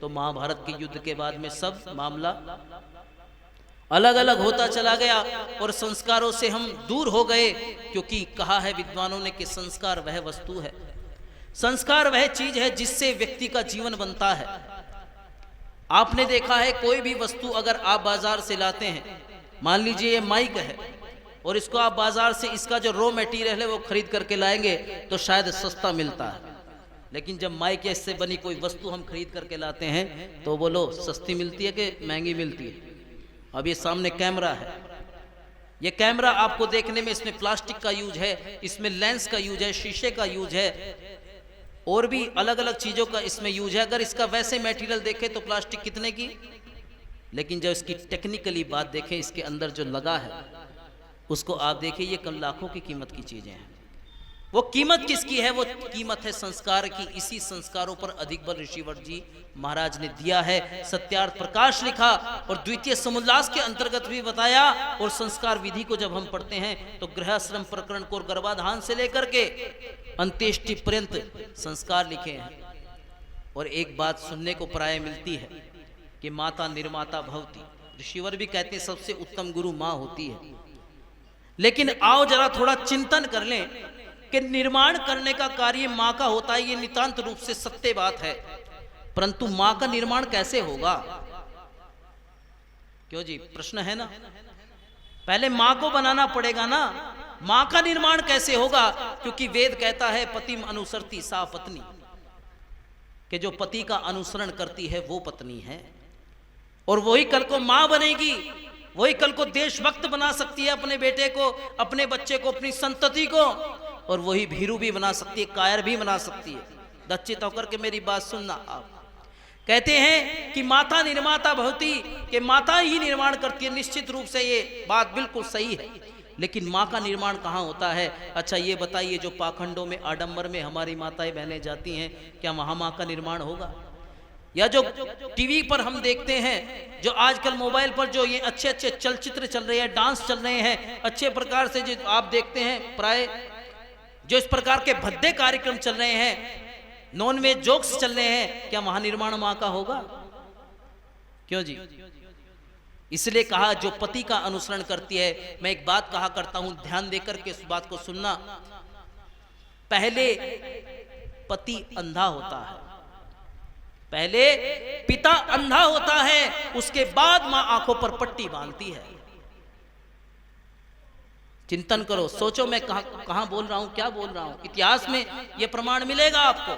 तो महाभारत के युद्ध के बाद में सब मामला अलग अलग होता चला गया और संस्कारों से हम दूर हो गए, क्योंकि कहा है विद्वानों ने कि संस्कार वह वस्तु है, संस्कार वह चीज है जिससे व्यक्ति का जीवन बनता है। आपने देखा है कोई भी वस्तु अगर आप बाजार से लाते हैं, मान लीजिए ये माइक है और इसको आप बाजार से इसका जो रॉ मटेरियल है वो खरीद करके लाएंगे तो शायद सस्ता मिलता है, लेकिन जब माइक या इससे बनी कोई वस्तु हम खरीद करके लाते हैं तो बोलो सस्ती मिलती है कि महंगी मिलती है। अब ये सामने कैमरा है, ये कैमरा आपको देखने में इसमें प्लास्टिक का यूज है, इसमें लेंस का यूज है, शीशे का यूज है और भी अलग अलग चीजों का इसमें यूज है। अगर इसका वैसे मटेरियल देखें तो प्लास्टिक कितने की, लेकिन जब इसकी टेक्निकली बात देखें, इसके अंदर जो लगा है उसको आप देखिए, ये कम लाखों की कीमत की चीजें हैं। वो कीमत किसकी है? वो कीमत है संस्कार की। इसी संस्कारों पर अधिक बल ऋषिवर जी महाराज ने दिया है। सत्यार्थ प्रकाश लिखा और द्वितीय समुल्लास के अंतर्गत भी बताया। और संस्कार विधि को जब हम पढ़ते हैं तो गृहश्रम प्रकरण को गर्भाधान से लेकर के अंत्येष्टि पर्यंत संस्कार लिखे हैं। और एक बात सुनने को प्राय मिलती है कि माता निर्माता भवती, ऋषिवर भी कहते हैं सबसे उत्तम गुरु माँ होती है। लेकिन आओ जरा थोड़ा चिंतन कर लें कि निर्माण करने का कार्य मां का होता है, ये नितांत रूप से सत्य बात है, परंतु मां का निर्माण कैसे होगा? क्यों जी, प्रश्न है ना। पहले मां को बनाना पड़ेगा ना, मां का निर्माण कैसे होगा? क्योंकि वेद कहता है पतिम अनुसरती सा पत्नी, कि जो पति का अनुसरण करती है वो पत्नी है। और वही कल को मां बनेगी, वही कल को देशभक्त बना सकती है अपने बेटे को, अपने बच्चे को, अपनी संतति को। और वही भीरू भी बना सकती है, कायर भी बना सकती है। दच्चित होकर के मेरी बात सुनना। आप कहते हैं कि माता निर्माता भवती, कि माता ही निर्माण करती है। निश्चित रूप से ये बात बिल्कुल सही है, लेकिन माँ का निर्माण कहाँ होता है? अच्छा ये बताइए, जो पाखंडों में आडंबर में हमारी माताएं बहनें जाती हैं, क्या वहाँ माँ का निर्माण होगा? या जो टीवी पर हम देखते हैं, जो आजकल मोबाइल पर जो ये अच्छे अच्छे चलचित्र चल रहे हैं, डांस चल रहे हैं, अच्छे प्रकार से जो आप देखते हैं, प्राय जो इस प्रकार के भद्दे कार्यक्रम चल रहे हैं, नॉन वेज जोक्स चल रहे हैं, क्या महानिर्माण मां का होगा? क्यों जी? इसलिए कहा जो पति का अनुसरण करती है। मैं एक बात कहा करता हूं, ध्यान देकर के इस बात को सुनना। पहले पति अंधा होता है, पहले पिता अंधा होता है, उसके बाद मां आंखों पर पट्टी बांधती है। चिंतन करो, सोचो मैं कहां बोल रहा हूं, क्या बोल रहा हूं। इतिहास में यह प्रमाण मिलेगा आपको।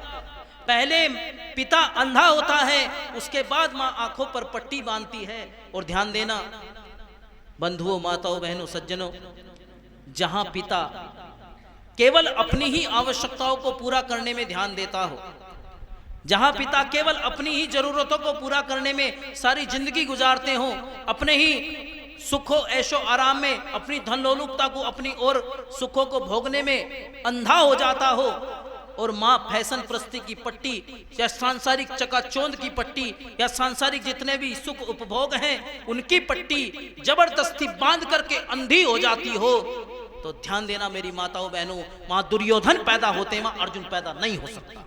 पहले पिता अंधा होता है, उसके बाद मां आंखों पर पट्टी बांधती है। और ध्यान देना बंधुओं, माताओं, बहनों, सज्जनों, जहां पिता केवल अपनी ही आवश्यकताओं को पूरा करने में ध्यान देता हो, जहां पिता केवल अपनी ही जरूरतों को पूरा करने में सारी जिंदगी गुजारते हो, अपने ही सुखों ऐशो आराम में, अपनी धन लोलुपता को, अपनी और सुखों को भोगने में अंधा हो जाता हो, और माँ फैशन प्रस्ती की पट्टी या सांसारिक चकाचौंध की पट्टी या सांसारिक जितने भी सुख उपभोग हैं उनकी पट्टी जबरदस्ती बांध करके अंधी हो जाती हो, तो ध्यान देना मेरी माताओं बहनों, वहां दुर्योधन पैदा होते हैं, वहां अर्जुन पैदा नहीं हो सकता।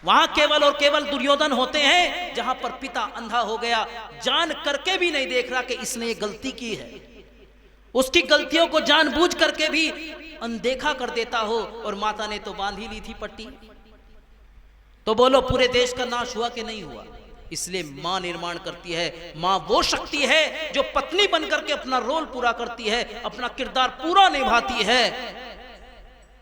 वहां केवल और केवल दुर्योधन होते हैं जहां पर पिता अंधा हो गया, जान करके भी नहीं देख रहा कि इसने ये गलती की है, उसकी गलतियों को जानबूझ करके भी अनदेखा कर देता हो। और माता ने तो बांध ही ली थी पट्टी, तो बोलो पूरे देश का नाश हुआ कि नहीं हुआ? इसलिए मां निर्माण करती है। मां वो शक्ति है जो पत्नी बनकर के अपना रोल पूरा करती है, अपना किरदार पूरा निभाती है,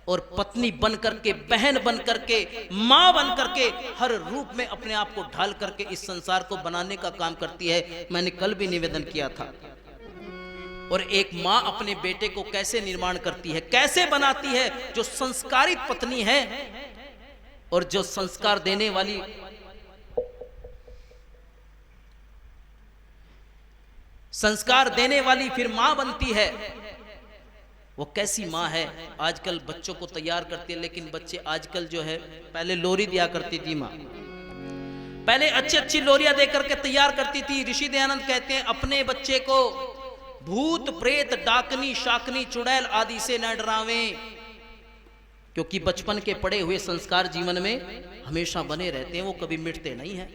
और पत्नी बन करके, बहन बन करके, मां बन करके हर रूप में अपने आप को ढाल करके इस संसार को बनाने का काम करती है। मैंने कल भी निवेदन किया था। और एक मां अपने बेटे को कैसे निर्माण करती है, कैसे बनाती है? जो संस्कारित पत्नी है और जो संस्कार देने वाली फिर मां बनती है, वो कैसी माँ है? आजकल बच्चों को तैयार करती है, लेकिन बच्चे आजकल जो है, पहले लोरी दिया करती थी माँ, पहले अच्छी अच्छी लोरियां देकर के तैयार करती थी। ऋषि दयानंद कहते हैं अपने बच्चे को भूत प्रेत डाकनी शाकनी चुड़ैल आदि से न डरावें, क्योंकि बचपन के पड़े हुए संस्कार जीवन में हमेशा बने रहते हैं, वो कभी मिटते नहीं हैं।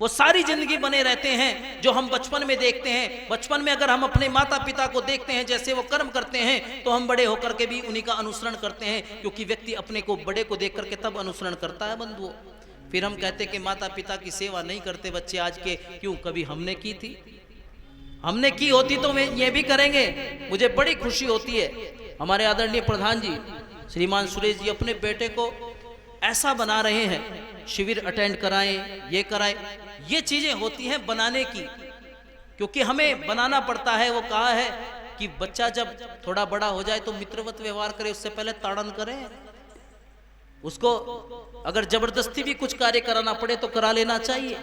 वो सारी जिंदगी बने रहते हैं जो हम बचपन में देखते हैं। बचपन में अगर हम अपने माता पिता को देखते हैं जैसे वो कर्म करते हैं, तो हम बड़े होकर के भी उन्हीं का अनुसरण करते हैं, क्योंकि व्यक्ति अपने को बड़े को देख करके तब अनुसरण करता है बंधुओं। फिर हम कहते हैं कि माता पिता की सेवा नहीं करते बच्चे आज के, क्यों? कभी हमने की थी? हमने की होती तो मैं ये भी करेंगे। मुझे बड़ी खुशी होती है, हमारे आदरणीय प्रधान जी श्रीमान सुरेश जी अपने बेटे को ऐसा बना रहे हैं, शिविर अटेंड कराएं, ये कराएं। ये चीजें होती हैं बनाने की, क्योंकि हमें बनाना पड़ता है। वो कहा है कि बच्चा जब थोड़ा बड़ा हो जाए तो मित्रवत व्यवहार करे, उससे पहले ताड़न करें उसको। अगर जबरदस्ती भी कुछ कार्य कराना पड़े तो करा लेना चाहिए।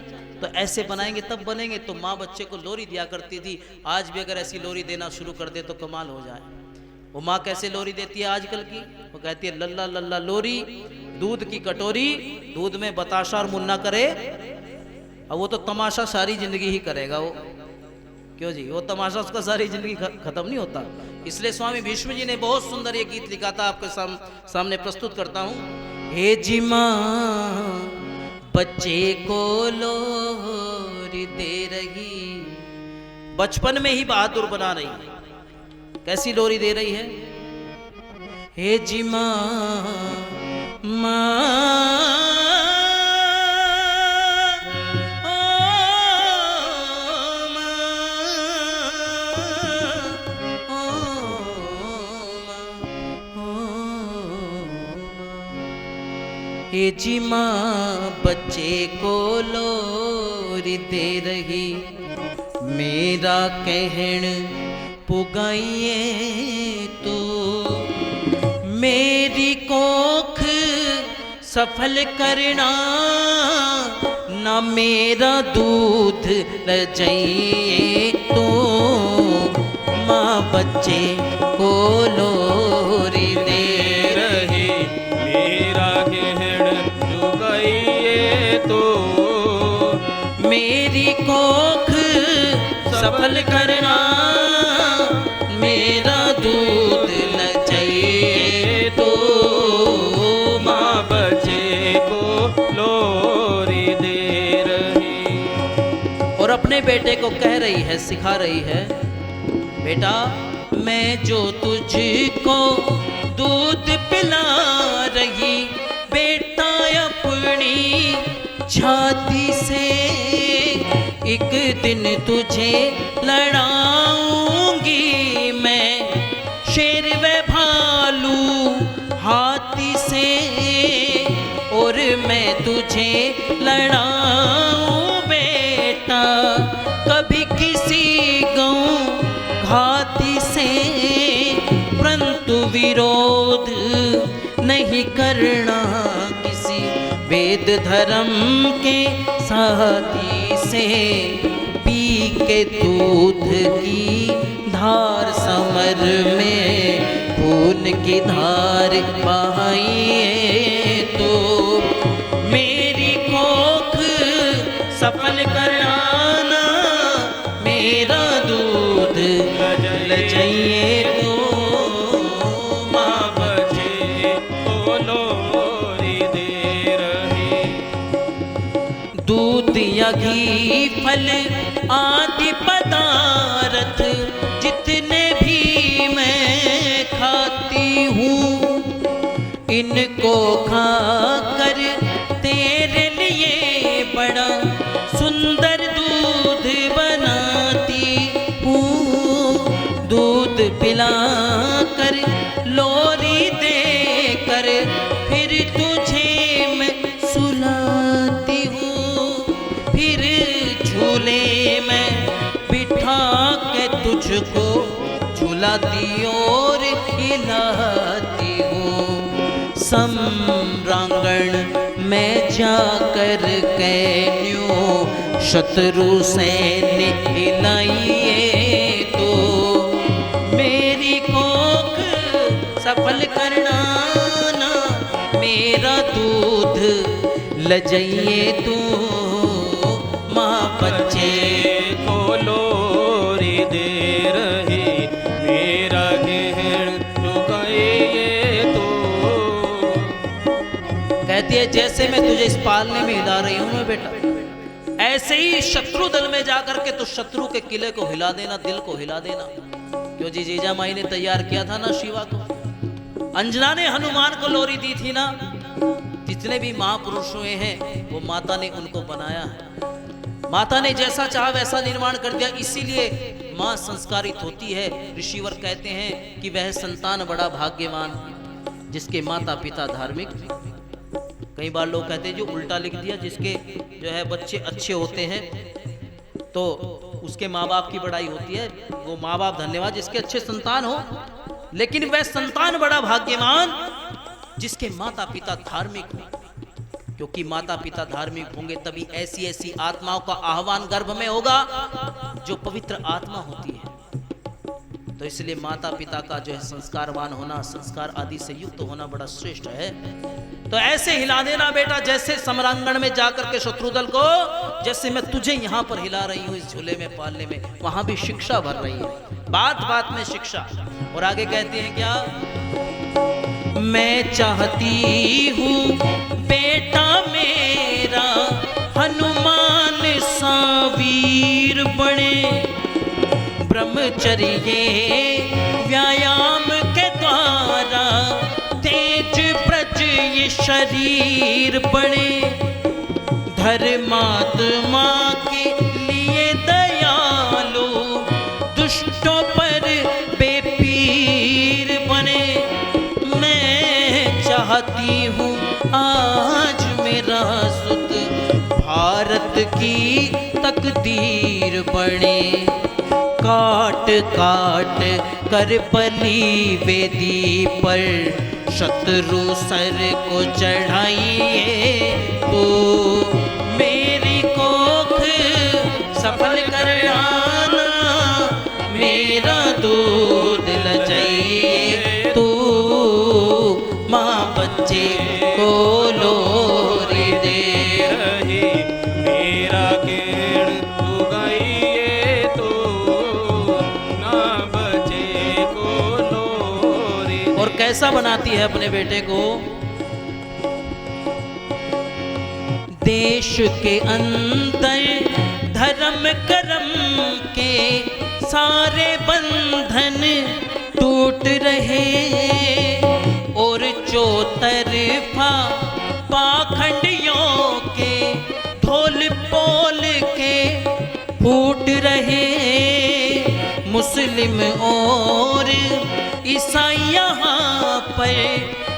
तो ऐसे बनाएंगे तब बनेंगे। तो माँ बच्चे को लोरी दिया करती थी, आज भी अगर ऐसी लोरी देना शुरू कर दे तो कमाल हो जाए। वो माँ कैसे लोरी देती है आजकल की? वो कहती है लल्ला लल्ला लोरी, दूध की कटोरी, दूध में बताशा और मुन्ना करे। अब वो तो तमाशा सारी जिंदगी ही करेगा वो, क्यों जी? वो तमाशा उसका सारी जिंदगी खत्म नहीं होता। इसलिए स्वामी भीष्म जी ने बहुत सुंदर ये गीत लिखा था, आपके सामने प्रस्तुत करता हूँ। हे जी माँ बच्चे को लोरी दे रही, बचपन में ही बहादुर बना रही है। कैसी लोरी दे रही है? हे जी माँ माँ हे जी माँ बच्चे को लोरी दे रही, मेरा कहन पुगाइए तू, मेरी कोख सफल करना, ना मेरा दूध ल जाइए तू, माँ बच्चे को लोरी दे रही, मेरा तो मेरी कोख सफल करना, मेरा दूध न चाहिए तो, माँ बच्चे को लोरी दे रही। और अपने बेटे को कह रही है, सिखा रही है, बेटा मैं जो तुझको दूध पिला रही, बेटा अपनी छाती से एक दिन तुझे लड़ाऊंगी मैं, शेर व भालू हाथी से, और मैं तुझे लड़ाऊं बेटा कभी किसी गऊ घाती से, परंतु विरोध नहीं करना किसी वेद धर्म के साथी से, पी के दूध की धार समर में खून की धार बहाइए तो, मेरी कोख सफल कराना, मेरा दूध ल जाइए तो, दूध या घी फल आदि पदार्थ जितने भी मैं खाती हूँ, इनको खाकर तेरे लिए बड़ा सुंदर दूध बनाती हूँ, दूध पिलाकर लोरी देकर फिर तुझे मैं सुलाती हूँ, फिर झूले में बिठा के तुझको झुलाती और हिलाती हूँ, सम्रांगण में जाकर कैन्यों शत्रु से हिलाइए तो, मेरी कोख सफल करना ना, मेरा दूध ल जाइए तू, माँ बच्चे को लोरी दे रही, मेरा गहन चुकाइए तो। कहती है कहती है जैसे मैं तुझे इस पालने में हिला रही हूं मैं बेटा, ऐसे ही शत्रु दल में जाकर के तो शत्रु के किले को हिला देना, दिल को हिला देना। क्यों जी, जीजा माई ने तैयार किया था ना शिवा को, अंजना ने हनुमान को लोरी दी थी ना। जितने भी महापुरुष हुए हैं वो माता ने उनको बनाया है, माता ने जैसा चाहा वैसा निर्माण कर दिया। इसीलिए माँ संस्कारित होती है। ऋषिवर कहते हैं कि वह संतान बड़ा भाग्यवान जिसके माता पिता धार्मिक। कई बार लोग कहते हैं जो उल्टा लिख दिया, जिसके जो है बच्चे अच्छे होते हैं तो उसके माँ बाप की बड़ाई होती है, वो माँ बाप धन्यवाद जिसके अच्छे संतान हो। लेकिन वह संतान बड़ा भाग्यवान जिसके माता पिता धार्मिक हो, क्योंकि माता पिता धार्मिक होंगे तभी ऐसी ऐसी आत्माओं का आह्वान गर्भ में होगा जो पवित्र आत्मा होती है। तो इसलिए माता पिता का जो है संस्कारवान होना, संस्कार आदि से युक्त होना बड़ा श्रेष्ठ है। तो ऐसे हिला देना बेटा जैसे सम्रांगण में जाकर के शत्रुदल को, जैसे मैं तुझे यहाँ पर हिला रही हूँ इस झूले में पालने में, वहां भी शिक्षा भर रही है, बात बात में शिक्षा। और आगे कहते हैं क्या, मैं चाहती हूँ बेटा मेरा हनुमान सा वीर बने, ब्रह्मचर्य व्यायाम के द्वारा तेज प्रज ये शरीर बने, धर्मात्मा के लिए दयालु दुष्टों पर बेपीर बने। मैं चाहती हूँ आज मेरा सुत भारत की तकदीर बने, काट काट कर बलि वेदी पर शत्रु सर को चढ़ाइए, तो मेरी कोख सफल कराना मेरा दूध लजाइए, तो माँ बच्चे को लोरी दे रही, मेरा केड़ उगाइए तो ना बचे को लोरी। और कैसा बनाती है अपने बेटे को, देश के अंदर धर्म कर्म के सारे बंधन टूट रहे, और चौतरफा पाखंडियों के ढोल पोल के फूट रहे, मुस्लिम और ईसाई यहाँ पर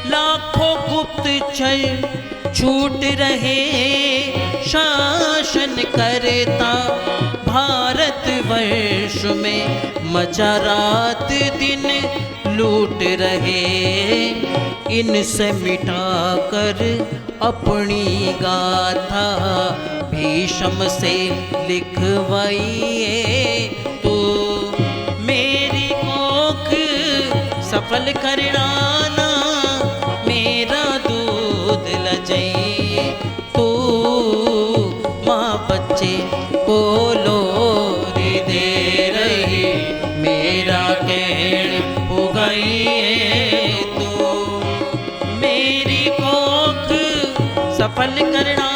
लाखों गुप्तचर छूट रहे, शासन करता भारत वर्ष में मचा रात दिन लूट रहे, इनसे मिटाकर अपनी गाथा भीष्म से लिखवाइए, तो मेरी कोख सफल करना मेरा दूध लजाइए, तो माँ बच्चे को लोरी दे रही, मेरा केड़ उगाइए, तो मेरी कोख सफल करना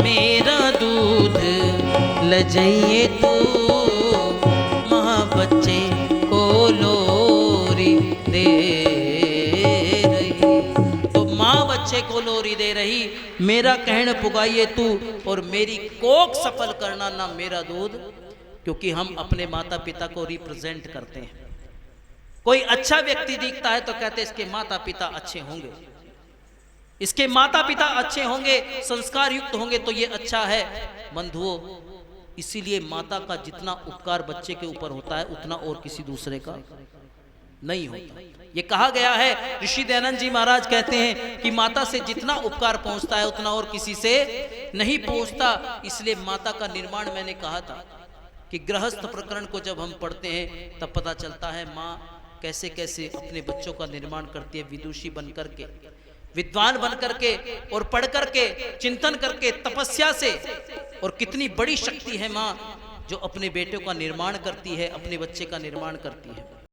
मेरा दूध लजाइए, तो माँ बच्चे को लोरी दे रही, तो माँ बच्चे को लोरी दे रही, मेरा कहण पुगाइए तू, और मेरी कोख सफल करना ना मेरा दूध। क्योंकि हम अपने माता पिता को रिप्रेजेंट करते हैं। कोई अच्छा व्यक्ति दिखता है तो कहते हैं इसके माता पिता अच्छे होंगे, इसके माता पिता अच्छे होंगे, संस्कार युक्त होंगे तो ये अच्छा है। बंधुओं, इसीलिए माता का जितना उपकार बच्चे के ऊपर होता है उतना और किसी दूसरे का नहीं होता। ये कहा गया है, ऋषि दयानंद जी महाराज कहते हैं कि माता से जितना उपकार पहुंचता है उतना और किसी से नहीं पहुंचता। इसलिए माता का निर्माण, मैंने कहा था कि गृहस्थ प्रकरण को जब हम पढ़ते हैं तब पता चलता है माँ कैसे कैसे अपने बच्चों का निर्माण करती है, विदुषी बन करके, विद्वान बन करके, और पढ़ करके, चिंतन करके, तपस्या से। और कितनी बड़ी शक्ति है माँ जो अपने बेटों का निर्माण करती है, अपने बच्चे का निर्माण करती है।